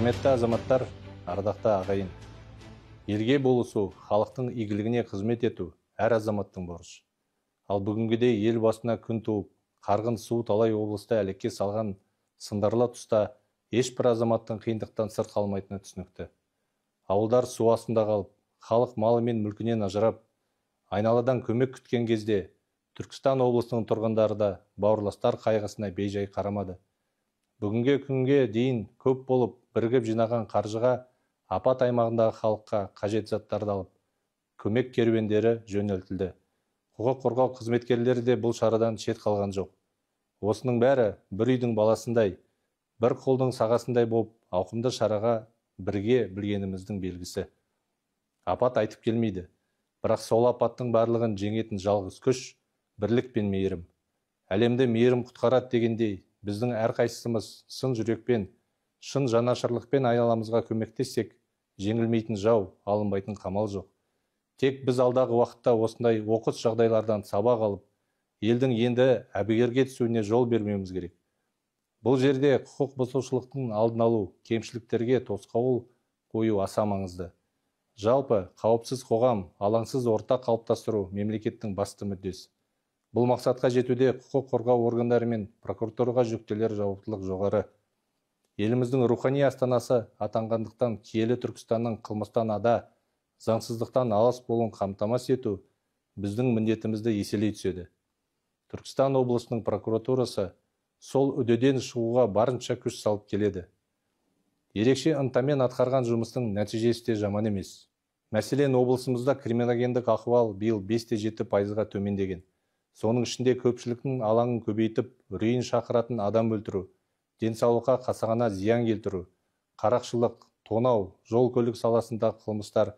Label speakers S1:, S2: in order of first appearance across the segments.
S1: Құрметті азаматтар, ардақты ағайын. Елге болысу, халықтың игілігіне қызмет ету әр азаматтың борышы. Ал бүгінгідей ел басына күн туып, қарғын су талай облыста әлекке салған сындарлы тұста ешбір азаматтың қиындықтан сырт қалмайтыны түсінікті. Ауылдар су астында қалып, халық малы мен мүлкінен ажырап, айналадан көмек күткен кезде Түркістан облысының тұрғындары да бауырластар қайғысына бейжай қарамады. Бүгінгі күнге дейін көп болып бірігіп жинаған қаржыға апат аймағындағы халыққа қажет заттарды алып, көмек керуендері жөнелтілді. Құқық қорғау қызметкерлері де бұл шарадан шет қалған жоқ. Осының бәрі бір үйдің баласындай, бір қолдың сағасындай болып, ауқымды шараға бірге білгеніміздің белгісі. Апат айтып келмейді, бірақ сол апаттың барлығын жеңетін жалғыз күш бірлік пен мейірім. Әлемді мейірім құтқарады дегендей, біздің әрқайсымыз сын жүрекпен, шын жанашырлықпен айналамызға көмектессек, жеңілмейтін жау, алынбайтын қамал жоқ. Тек біз алдағы уақытта осындай оқыс жағдайлардан сабақ алып, елдің енді әбігерге түсуіне жол бермеуіміз керек. Бұл жерде құқық бұзушылықтың алдын алу, кемшіліктерге тосқауыл қою аса маңызды. Жалпы, қауіпсіз қоғам, алаңсыз орта қалыптастыру мемлекеттің басты мүддесі. Бұл мақсатқа жетуде құқық қорғау органдары мен прокуратураға жүктелер жауаптылық жоғары. Еліміздің рухани астанасы атанғандықтан киелі Түркістанның қылмыстан ада, заңсыздықтан алыс болуын қамтамасыз ету біздің міндетімізді еселей түседі. Түркістан облысының прокуратурасы сол үдеден шығуға барынша күш салып келеді. Ерекше ынтамен атқарған жұмыстың нәтижесі де жаман емес. Мәселен, облысымызда криминогендік ахуал биыл 5-7% төмендеген. Соның ішінде көпшіліктің алаңын көбейтіп, үрейін шақыратын адам өлтіру, денсаулыққа қасағана зиян келтіру, қарақшылық, тонау, жол көлік саласындағы қылмыстар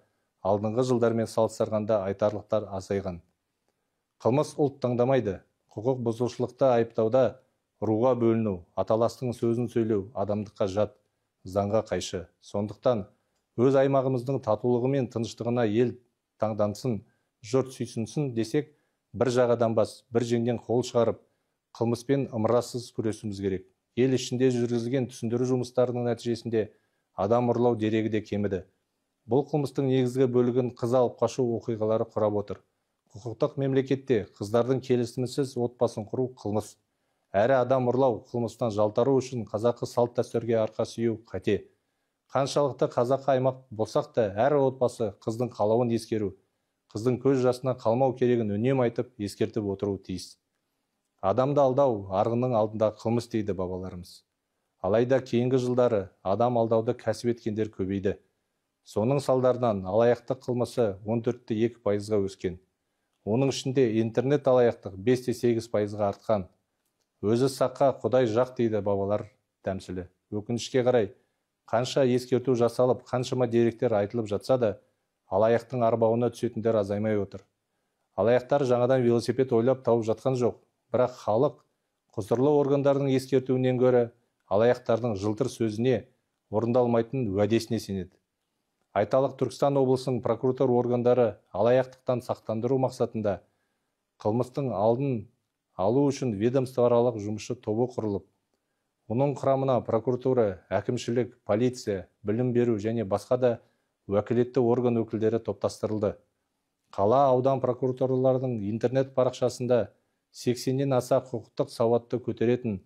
S1: алдыңғы жылдармен салыстырғанда айтарлықтар азайған. Қылмыс ұлт таңдамайды. Құқық бұзушылықты айыптауда руға бөліну, аталастың сөзін сөйлеу адамдыққа жат, заңға қайшы. Сондықтан өз аймағымыздың татулығы мен тыныштығына ел таңдансын, жұрт сүйсінсін десек, бір жағадан бас, бір жеңнен қол шығарып, қылмыспен ымырасыз күресуіміз керек. Ел ішінде жүргізілген түсіндіру жұмыстарының нәтижесінде адам ұрлау дерегі де кеміді. Бұл қылмыстың негізгі бөлігін қыз алып қашу оқиғалары құрап отыр. Құқықтық мемлекетте қыздардың келісімсіз отбасын құру қылмыс. Әрі адам ұрлау қылмыстан жалтару үшін қазақы салт дәстүрге арқа сүйеу қате. Қаншалықты қазақы аймақ болсақ та, әр отбасы қыздың қалауын ескеру, қыздың көз жасына қалмау керегін үнемі айтып, ескертіп отыру тиіс. Адамды алдау арғынның алдында қылмыс дейді бабаларымыз. Алайда кейінгі жылдары адам алдауды кәсіп еткендер көбейді. Соның салдарынан алаяқтық қылмысы 14,2%-ға өскен. Оның ішінде интернет алаяқтық 5,8%-ға артқан. Өзі саққа Құдай жақ дейді бабалар тәмсілі. Өкінішке қарай, қанша ескерту жасалып, қаншама деректер айтылып жатса да, алаяқтың арбауына түсетіндер азаймай отыр. Алаяқтар жаңадан велосипед ойлап тауып жатқан жоқ, бірақ халық құзырлы органдардың ескертуінен гөрі алаяқтардың жылтыр сөзіне, орындалмайтын уәдесіне сенеді. Айталық, Түркістан облысының прокуратура органдары алаяқтықтан сақтандыру мақсатында қылмыстың алдын алу үшін ведомствоаралық жұмысшы тобы құрылып, оның құрамына прокуратура, әкімшілік, полиция, білім беру және басқа да уәкілетті орган өкілдері топтастырылды. Қала аудан прокуратуралардың интернет парақшасында 80-нен аса құқықтық сауатты көтеретін,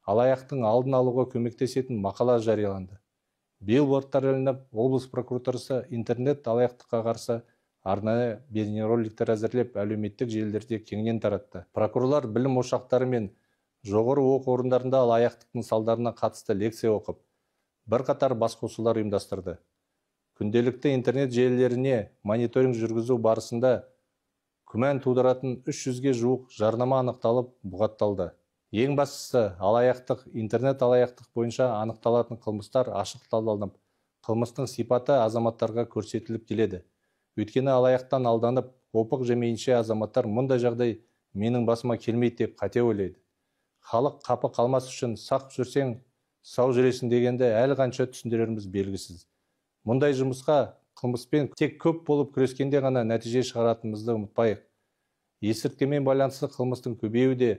S1: алаяқтың алдын алуға көмектесетін мақала жарияланды. Билбордтар ілініп, облыс прокуратурасы интернет алаяқтыққа қарсы арнайы бейнероликтер әзірлеп, әлеуметтік желілерде кеңінен таратты. Прокурорлар білім ошақтары мен жоғары оқу орындарында алаяқтықтың салдарына қатысты лекция оқып, бірқатар басқосулар ұйымдастырды. Күнделікті интернет желілеріне мониторинг жүргізу барысында күмән тудыратын 300-ге жуық жарнама анықталып, бұғатталды. Ең бастысы, алаяқтық, интернет алаяқтық бойынша анықталатын қылмыстар ашық талдалынып, қылмыстың сипаты азаматтарға көрсетіліп келеді. Өйткені алаяқтан алданып, опық жемейінше азаматтар мұндай жағдай менің басыма келмейді деп қате ойлайды. Халық қапы қалмас үшін сақ жүрсең, сау жүресің дегенді әлі қанша түсіндіреріміз белгісіз. Мұндай жұмысқа қылмыспен тек көп болып күрескенде ғана нәтиже шығаратынымызды ұмытпайық. Есірткімен байланысты қылмыстың көбеюі де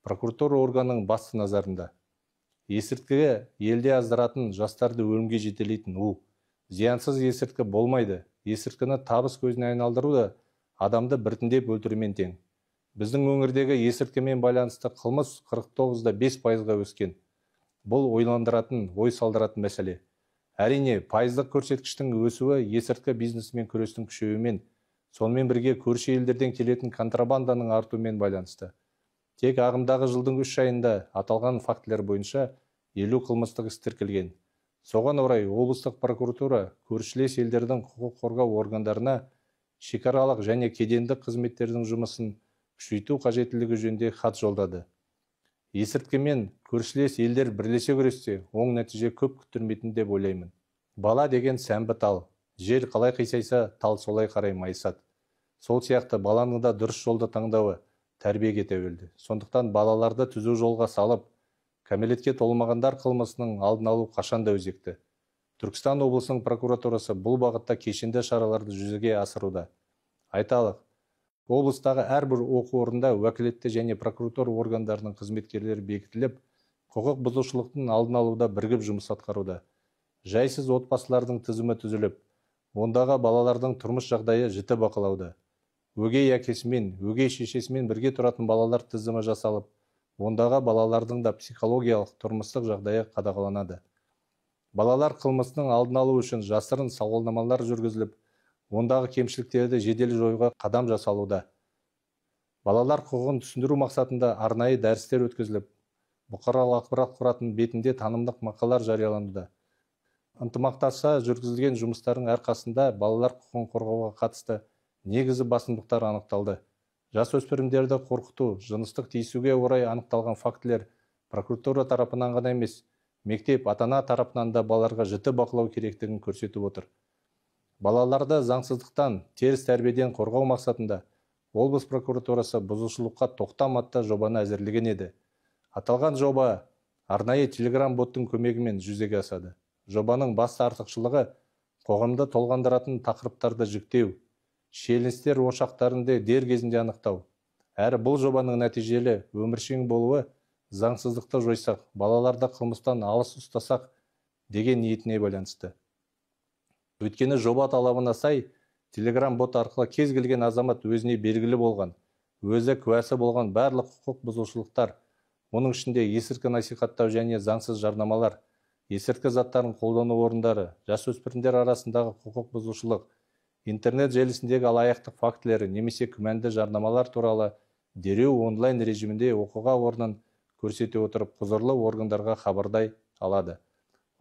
S1: прокуратура органының басты назарында. Есірткіге елде аздыратын, жастарды өлімге жетелейтін у. Зиянсыз есірткі болмайды. Есірткіні табыс көзіне айналдыру да адамды біртіндеп өлтірумен тең. Біздің өңірдегі есірткімен байланысты қылмыс 49-да 5%-ға өскен. Бұл ойландыратын, ой салдыратын мәселе. Әрине, пайыздық көрсеткіштің өсуі есірткі бизнесімен күрестің күшеюімен, сонымен бірге көрші елдерден келетін контрабанданың артуымен байланысты. Тек ағымдағы жылдың 3 айында аталған фактілер бойынша 50 қылмыстық іс тіркелген. Соған орай облыстық прокуратура көршілес елдердің құқық қорғау органдарына шекаралық және кедендік қызметтердің жұмысын күшейту қажеттілігі жөнінде хат жолдады. Есірткімен көршілес елдер бірлесе күрессе, оң нәтиже көп күттірмейтін деп ойлаймын. Бала деген сәмбі тал. Жер қалай қисайса, тал солай қарай майысады. Сол сияқты баланың да дұрыс жолды таңдауы тәрбиеге тәуелді. Сондықтан балаларды түзу жолға салып, кәмелетке толмағандар қылмысының алдын алу қашанда өзекті. Түркістан облысының прокуратурасы бұл бағытта кешенді шараларды жүзеге асыруда. Айталық, облыстағы әрбір оқу орнында уәкілетті және прокуратура органдарының қызметкерлері бекітіліп, құқық бұзушылықтың алдын алуда бірігіп жұмыс атқаруда. Жайсыз отбасылардың тізімі түзіліп, ондағы балалардың тұрмыс жағдайы жіті бақылауда. Өгей әкесімен, өгей шешесімен бірге тұратын балалар тізімі жасалып, ондағы балалардың да психологиялық, тұрмыстық жағдайы қадағаланады. Балалар қылмысының алдын алу үшін жасырын сауалнамалар жүргізіліп, ондағы кемшіліктерді жедел жоюға қадам жасалуда. Балалар құқығын түсіндіру мақсатында арнайы дәрістер өткізіліп, бұқаралық ақпарат құратын бетінде танымдық мақалалар жариялануда. Ынтымақтаса жүргізілген жұмыстардың арқасында балалар құқығын қорғауға қатысты негізі басымдықтар анықталды. Жасөспірімдерді қорқыту, жыныстық тиісуге орай анықталған фактілер прокуратура тарапынан ғана емес, мектеп, ата-ана тарапынан да балаларға жіті бақылау керектігін көрсетіп отыр. Балаларды заңсыздықтан, теріс тәрбиеден қорғау мақсатында облыс прокуратурасы бұзушылыққа тоқтам атты жобаны әзірлеген еді. Аталған жоба арнайы телеграм-боттың көмегімен жүзеге асады. Жобаның басты артықшылығы қоғамды толғандыратын тақырыптарды жүктеу, шиеленістер ошақтарында дер кезінде анықтау. Әрі бұл жобаның нәтижелі өміршең болуы заңсыздықты жойсақ, балаларды қылмыстан алыс ұстасақ деген ниетіне байланысты. Өйткені жоба талабына сай, телеграм-бот арқылы кез келген азамат өзіне белгілі болған, өзі куәсі болған барлық құқық бұзушылықтар, оның ішінде есірткі насихаттау және заңсыз жарнамалар, есірткі заттарын қолдану орындары, жасөспірімдер арасындағы құқық бұзушылық, интернет желісіндегі алаяқтық фактілері немесе күмәнді жарнамалар туралы дереу онлайн режимінде оқиға орнын көрсете отырып, құзырлы органдарға хабардай алады.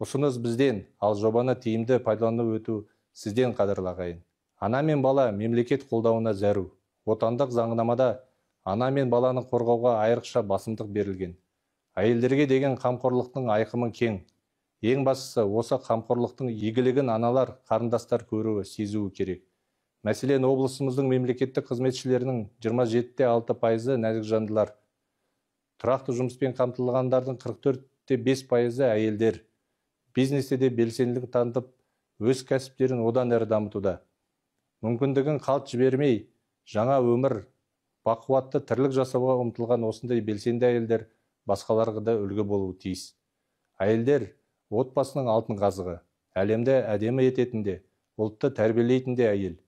S1: Ұсыныс бізден, ал жобаны тиімді пайдаланып өту сізден, қадірлі ағайын. Ана мен бала мемлекет қолдауына зәру. Отандық заңнамада ана мен баланы қорғауға айрықша басымдық берілген. Әйелдерге деген қамқорлықтың айқымы кең. Ең бастысы, осы қамқорлықтың игілігін аналар, қарындастар көруі, сезуі керек. Мәселен, облысымыздың мемлекеттік қызметшілерінің 27,6% нәзік жандылар. Тұрақты жұмыспен қамтылғандардың 44,5% әйелдер. Бизнесте де белсенділік танытып, өз кәсіптерін одан әрі дамытуда. Мүмкіндігін қалт жібермей, жаңа өмір, бақуатты тірлік жасауға ұмтылған осындай белсенді әйелдер басқаларға да үлгі болуы тиіс. Әйелдер отбасының алтын қазығы, әлемді әдемі ететінде, ұлтты тәрбиелейтінде әйел.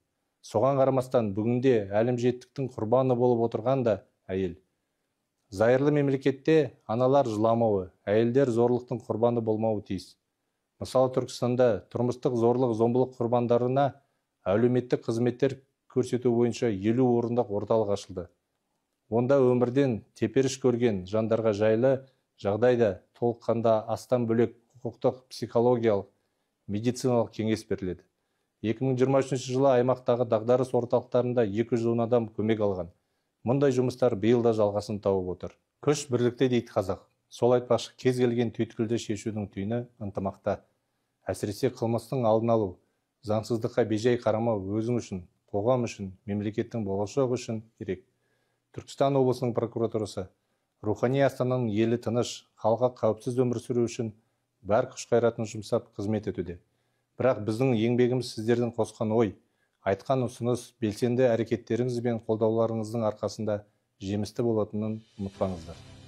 S1: Соған қарамастан бүгінде әлімжеттіктің құрбаны болып отырған да әйел. Зайырлы мемлекетте аналар жыламауы, әйелдер зорлықтың құрбаны болмауы тиіс. Мысалы, Түркістанда тұрмыстық зорлық зомбылық құрбандарына әлеуметтік қызметтер көрсету бойынша 50 орындық орталық ашылды. Онда өмірден теперіш көрген жандарға жайлы жағдайда толыққанда астам бөлек құқықтық, психологиялық, медициналық кеңес беріледі. 2023 жылы аймақтағы дағдарыс орталықтарында 210 адам көмек алған. Мұндай жұмыстар биыл да жалғасын тауып отыр. Күш бірлікте дейді қазақ. Сол айтпақшы, кез келген түйткілді шешудің түйіні ынтымақта. Әсіресе қылмыстың алдын алу, заңсыздыққа бейжай қарамау өзің үшін, қоғам үшін, мемлекеттің болашағы үшін керек. Түркістан облысының прокуратурасы рухани астананың елі тыныш, халқы қауіпсіз өмір сүру үшін бар күш қайратын жұмсап қызмет етуде. Бірақ біздің еңбегіміз сіздердің қосқан ой, айтқан ұсыныс, белсенді әрекеттеріңіз бен қолдауларыңыздың арқасында жемісті болатынын ұмытпаңыздар.